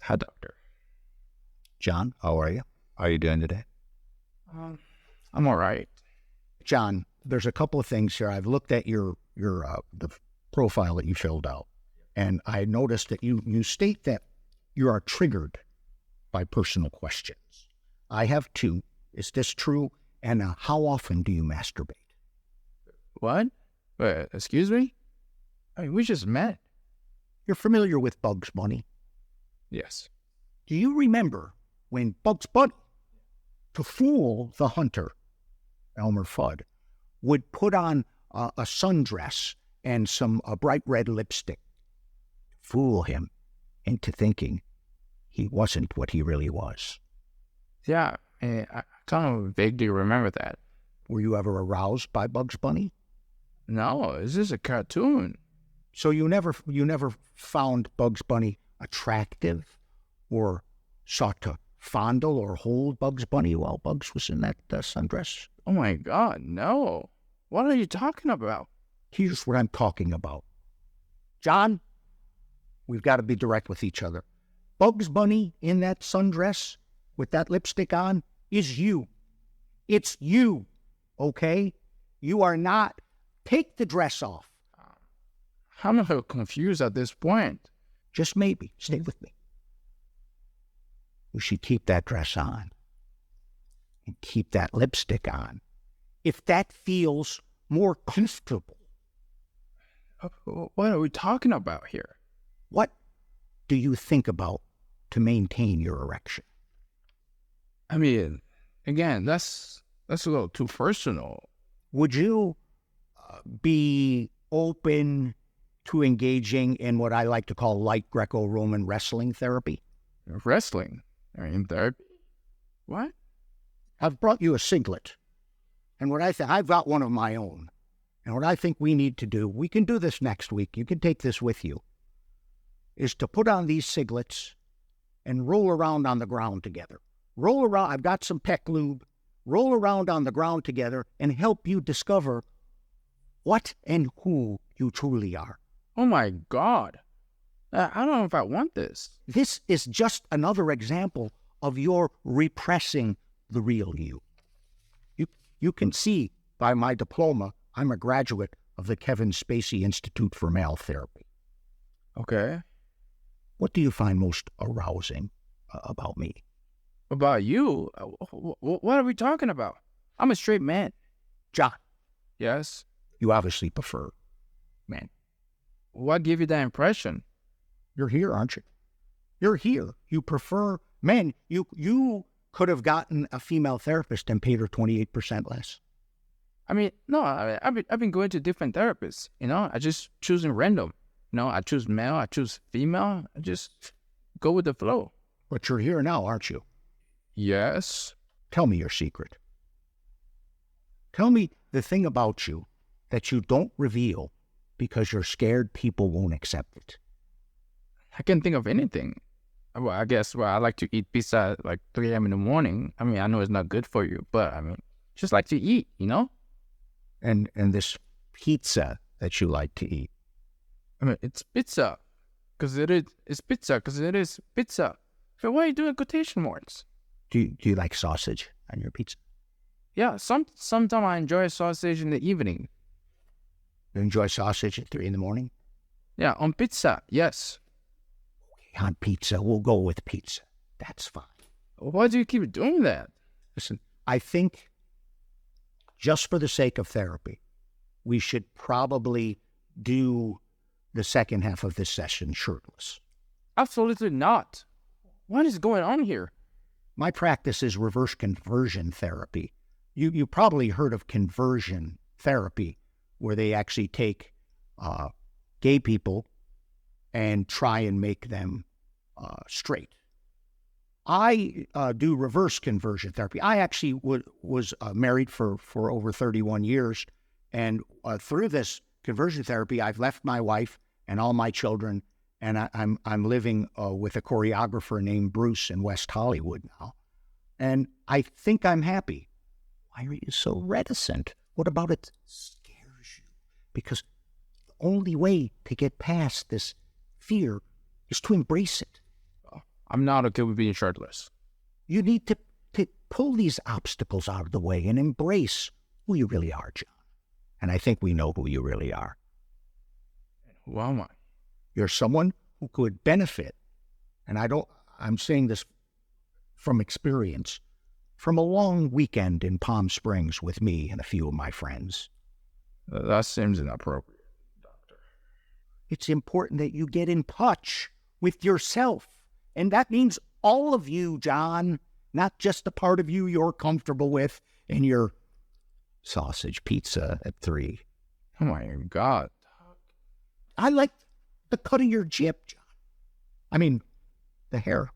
Hi, doctor. John, how are you? How are you doing today? I'm all right. John, there's a couple of things here. I've looked at your the profile that you filled out, and I noticed that you state that you are triggered by personal questions. I have two. Is this true? And how often do you masturbate? What? Excuse me? I mean, we just met. You're familiar with Bugs Bunny. Yes. Do you remember when Bugs Bunny, to fool the hunter, Elmer Fudd, would put on a sundress and some bright red lipstick to fool him into thinking he wasn't what he really was? Yeah, I kind of vaguely remember that. Were you ever aroused by Bugs Bunny? No, is this a cartoon? So you never found Bugs Bunny attractive, or sought to fondle or hold Bugs Bunny while Bugs was in that sundress? Oh my God, no. What are you talking about? Here's what I'm talking about. John, we've got to be direct with each other. Bugs Bunny in that sundress with that lipstick on is you. It's you, okay? You are not. Take the dress off. I'm a little confused at this point. Just maybe. Stay with me. You should keep that dress on and keep that lipstick on if that feels more comfortable. What are we talking about here? What do you think about to maintain your erection? I mean, again, that's a little too personal. Would you be open to engaging in what I like to call light Greco-Roman wrestling therapy? Wrestling? I mean, therapy? What? I've brought you a singlet, and what I think, I've got one of my own, and what I think we need to do, we can do this next week, you can take this with you, is to put on these singlets and roll around on the ground together. Roll around, I've got some pec lube, roll around on the ground together and help you discover what and who you truly are. Oh my God. I don't know if I want this. This is just another example of your repressing the real you. You can see by my diploma, I'm a graduate of the Kevin Spacey Institute for Male Therapy. Okay. What do you find most arousing about me? About you? What are we talking about? I'm a straight man. John. Yes? You obviously prefer men. What gave you that impression? You're here, aren't you? You're here. You prefer men. You could have gotten a female therapist and paid her 28% less. I mean, no, I've been going to different therapists, I just choosing random. I choose male, I choose female, I just go with the flow. But you're here now, aren't you? Yes. Tell me your secret. Tell me the thing about you that you don't reveal because you're scared people won't accept it. I can't think of anything. Well, I guess, I like to eat pizza at like 3 a.m. in the morning. I mean, I know it's not good for you, but I mean, just like to eat, And this pizza that you like to eat. I mean, it's pizza. It's pizza because it is pizza. So why are you doing quotation marks? Do you like sausage on your pizza? Yeah, sometimes I enjoy sausage in the evening. You enjoy sausage at 3 in the morning? Yeah, on pizza, yes. Okay, on pizza, we'll go with pizza. That's fine. Why do you keep doing that? Listen, I think just for the sake of therapy, we should probably do the second half of this session shirtless. Absolutely not. What is going on here? My practice is reverse conversion therapy. You probably heard of conversion therapy, where they actually take gay people and try and make them straight. I do reverse conversion therapy. I actually was married for over 31 years, and through this conversion therapy, I've left my wife and all my children, and I'm living with a choreographer named Bruce in West Hollywood now, and I think I'm happy. Why are you so reticent? What about it scares you? Because the only way to get past this fear is to embrace it. I'm not okay with being shirtless. You need to pull these obstacles out of the way and embrace who you really are, John. And I think we know who you really are. Who am I? You're someone who could benefit, and I'm saying this from experience, from a long weekend in Palm Springs with me and a few of my friends. That seems inappropriate, Doctor. It's important that you get in touch with yourself. And that means all of you, John, not just the part of you you're comfortable with in your sausage pizza at 3. Oh my God. I like the cut of your jib, John. I mean, the hair.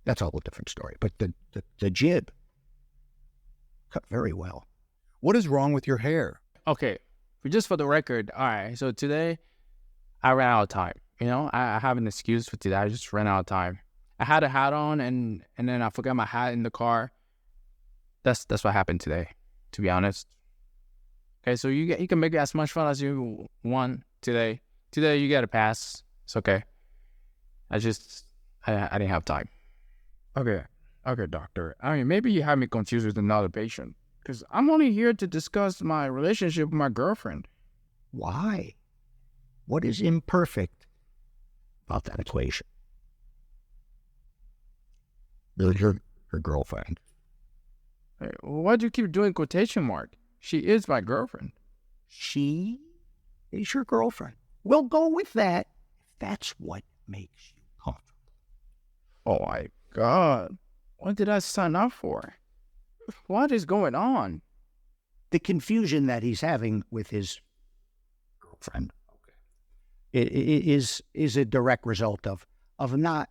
That's a whole different story. But the jib, cut very well. What is wrong with your hair? Okay, just for the record, all right, so today I ran out of time. You know, I have an excuse for today. I just ran out of time. I had a hat on and then I forgot my hat in the car. That's what happened today, to be honest. Okay, so you can make as much fun as you want today. Today you get a pass. It's okay. I didn't have time. Okay, doctor. I mean, maybe you have me confused with another patient. Because I'm only here to discuss my relationship with my girlfriend. Why? What is imperfect about that equation? Her girlfriend. Hey, why do you keep doing quotation mark? She is my girlfriend. She is your girlfriend. We'll go with that if that's what makes you comfortable. Oh my God. What did I sign up for? What is going on? The confusion that he's having with his girlfriend is a direct result of not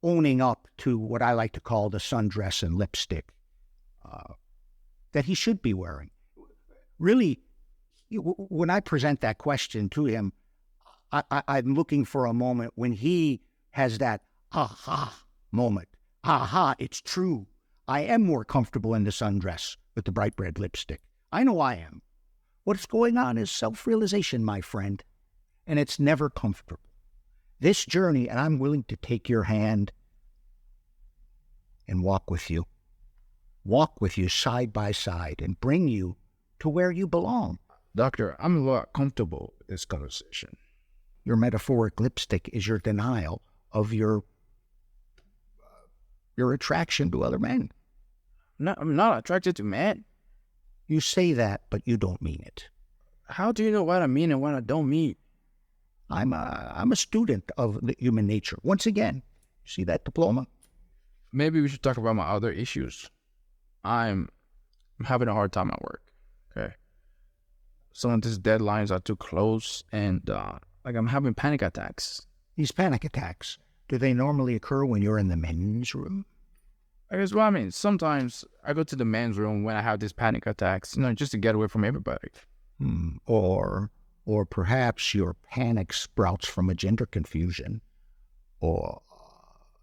owning up to what I like to call the sundress and lipstick that he should be wearing. Really, when I present that question to him, I'm looking for a moment when he has that aha moment. Aha, it's true. I am more comfortable in the sundress with the bright red lipstick. I know I am. What's going on is self-realization, my friend, and it's never comfortable. This journey, and I'm willing to take your hand and walk with you side by side and bring you to where you belong. Doctor, I'm a lot comfortable with this conversation. Your metaphoric lipstick is your denial of your attraction to other men. No, I'm not attracted to men. You say that, but you don't mean it. How do you know what I mean and what I don't mean? I'm a student of human nature. Once again, you see that diploma? Maybe we should talk about my other issues. I'm having a hard time at work. Okay. Some of these deadlines are too close and I'm having panic attacks. These panic attacks, do they normally occur when you're in the men's room? I guess what I mean. Sometimes I go to the men's room when I have these panic attacks, just to get away from everybody. Or perhaps your panic sprouts from a gender confusion, or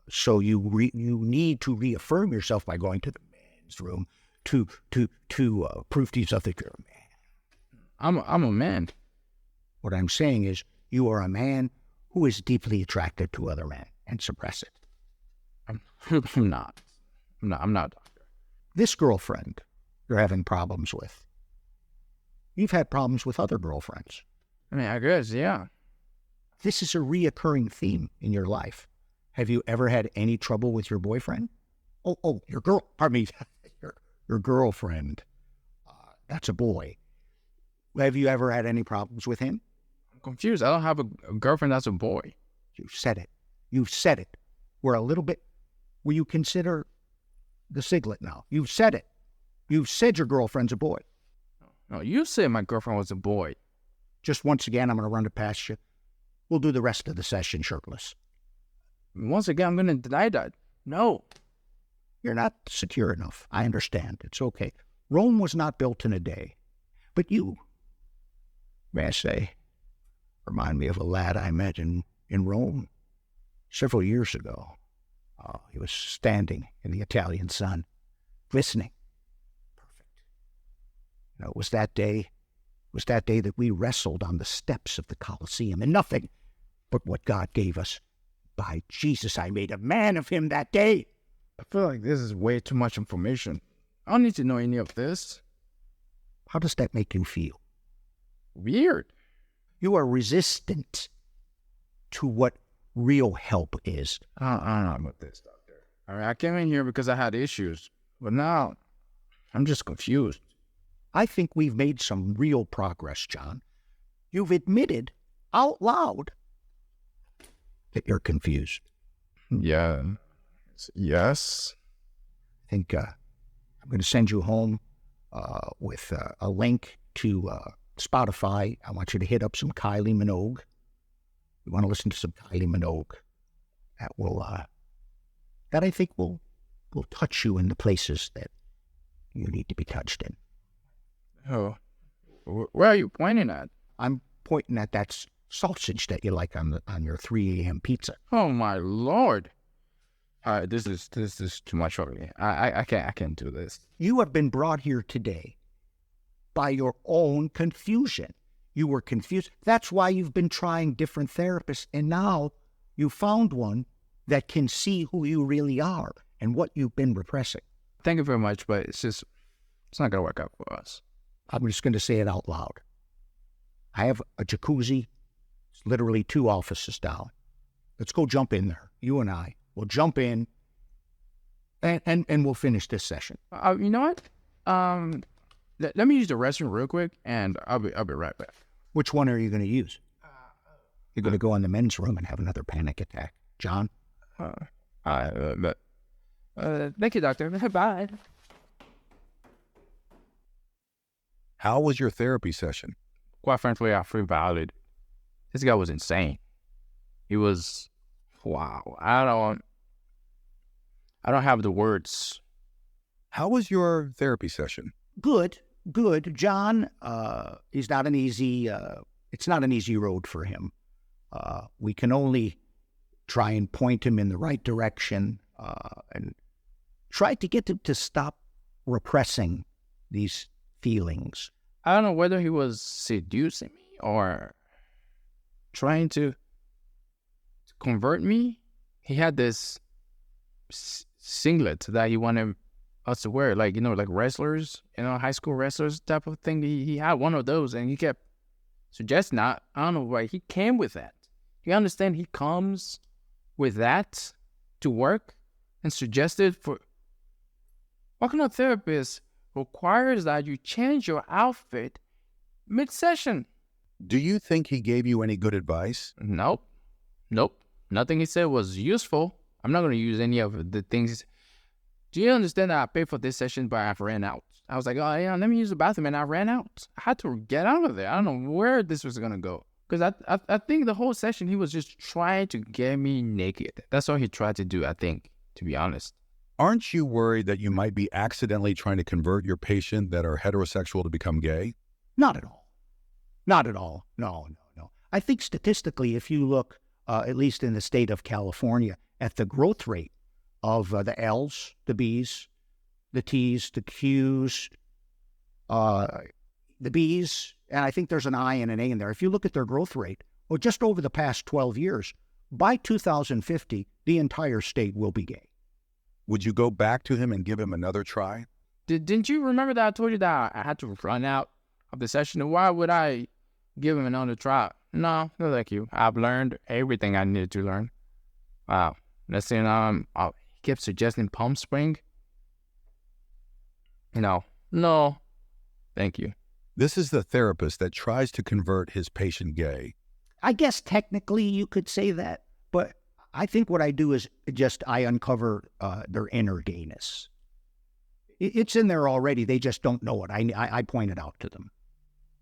so you need to reaffirm yourself by going to the men's room to prove to yourself that you're a man. I'm a man. What I'm saying is, you are a man who is deeply attracted to other men and suppress it. I'm not. I'm not a doctor. This girlfriend you're having problems with, you've had problems with other girlfriends. I mean, I guess, yeah. This is a reoccurring theme in your life. Have you ever had any trouble with your boyfriend? Your girlfriend. That's a boy. Have you ever had any problems with him? I'm confused. I don't have a girlfriend that's a boy. You said it. You've said it. Will you consider the siglet now? You've said it. You've said your girlfriend's a boy. No, you said my girlfriend was a boy. Just once again, I'm going to run it past you. We'll do the rest of the session shirtless. Once again, I'm going to deny that. No. You're not secure enough. I understand. It's okay. Rome was not built in a day. But you, may I say, remind me of a lad I met in Rome several years ago. He was standing in the Italian sun, glistening. Perfect. It was that day that we wrestled on the steps of the Colosseum, and nothing but what God gave us By Jesus, I made a man of him that day. I feel like this is way too much information. I don't need to know any of this. How does that make you feel? Weird. You are resistant to what real help is. I don't know about this, doctor. All right, I came in here because I had issues, but now I'm just confused. I think we've made some real progress, John. You've admitted out loud that you're confused. Yeah. Yes. I think I'm going to send you home with a link to Spotify. I want you to hit up some Kylie Minogue. You want to listen to some Kylie Minogue. That will, that I think will touch you in the places that you need to be touched in. Oh, where are you pointing at? I'm pointing at that sausage that you like on your 3 a.m. pizza. Oh my Lord! All right, this is too much for me. I can't do this. You have been brought here today by your own confusion. You were confused. That's why you've been trying different therapists, and now you found one that can see who you really are and what you've been repressing. Thank you very much, but it's not gonna work out for us. I'm just going to say it out loud. I have a jacuzzi. It's literally 2 offices down. Let's go jump in there. You and I will jump in, and we'll finish this session. You know what? Let me use the restroom real quick, and I'll be right back. Which one are you going to use? You're going to go in the men's room and have another panic attack, John? Thank you, doctor. Bye. How was your therapy session? Quite frankly, I feel violated. This guy was insane. He was, wow. I don't have the words. How was your therapy session? Good. John, he's not an easy, it's not an easy road for him. We can only try and point him in the right direction, and try to get him to stop repressing these feelings. I don't know whether he was seducing me or trying to convert me. He had this singlet that he wanted us to wear, like, like wrestlers, high school wrestlers type of thing. He had one of those, and he kept suggesting, I don't know why he came with that. You understand? He comes with that to work and suggested for what kind of therapist requires that you change your outfit mid-session? Do you think he gave you any good advice? Nope. Nothing he said was useful. I'm not going to use any of the things. Do you understand that I paid for this session, but I ran out? I was like, oh, yeah, let me use the bathroom, and I ran out. I had to get out of there. I don't know where this was going to go. Because I think the whole session, he was just trying to get me naked. That's all he tried to do, I think, to be honest. Aren't you worried that you might be accidentally trying to convert your patient that are heterosexual to become gay? Not at all. No. I think statistically, if you look, at least in the state of California, at the growth rate of the L's, the B's, the T's, the Q's, the B's, and I think there's an I and an A in there. If you look at their growth rate, well, just over the past 12 years, by 2050, the entire state will be gay. Would you go back to him and give him another try? Didn't you remember that I told you that I had to run out of the session? Why would I give him another try? No, thank you. I've learned everything I needed to learn. Wow. Let's see, he kept suggesting Palm Spring. No, thank you. This is the therapist that tries to convert his patient gay. I guess technically you could say that, but I think what I do is I uncover their inner gayness. It's in there already. They just don't know it. I point it out to them.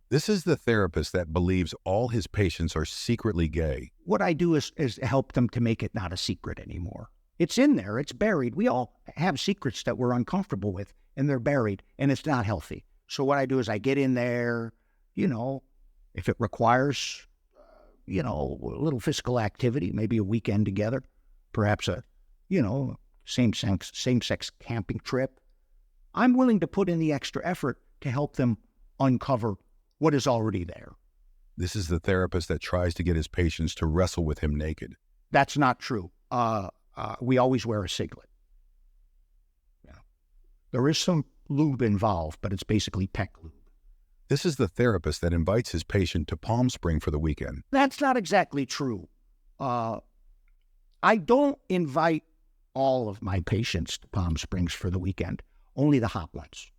This is the therapist that believes all his patients are secretly gay. What I do is help them to make it not a secret anymore. It's in there. It's buried. We all have secrets that we're uncomfortable with, and they're buried, and it's not healthy. So what I do is I get in there, if it requires, a little physical activity, maybe a weekend together, perhaps a, same-sex camping trip. I'm willing to put in the extra effort to help them uncover what is already there. This is the therapist that tries to get his patients to wrestle with him naked. That's not true. We always wear a singlet. Yeah. There is some lube involved, but it's basically pec lube. This is the therapist that invites his patient to Palm Spring for the weekend. That's not exactly true. I don't invite all of my patients to Palm Springs for the weekend, only the hot ones.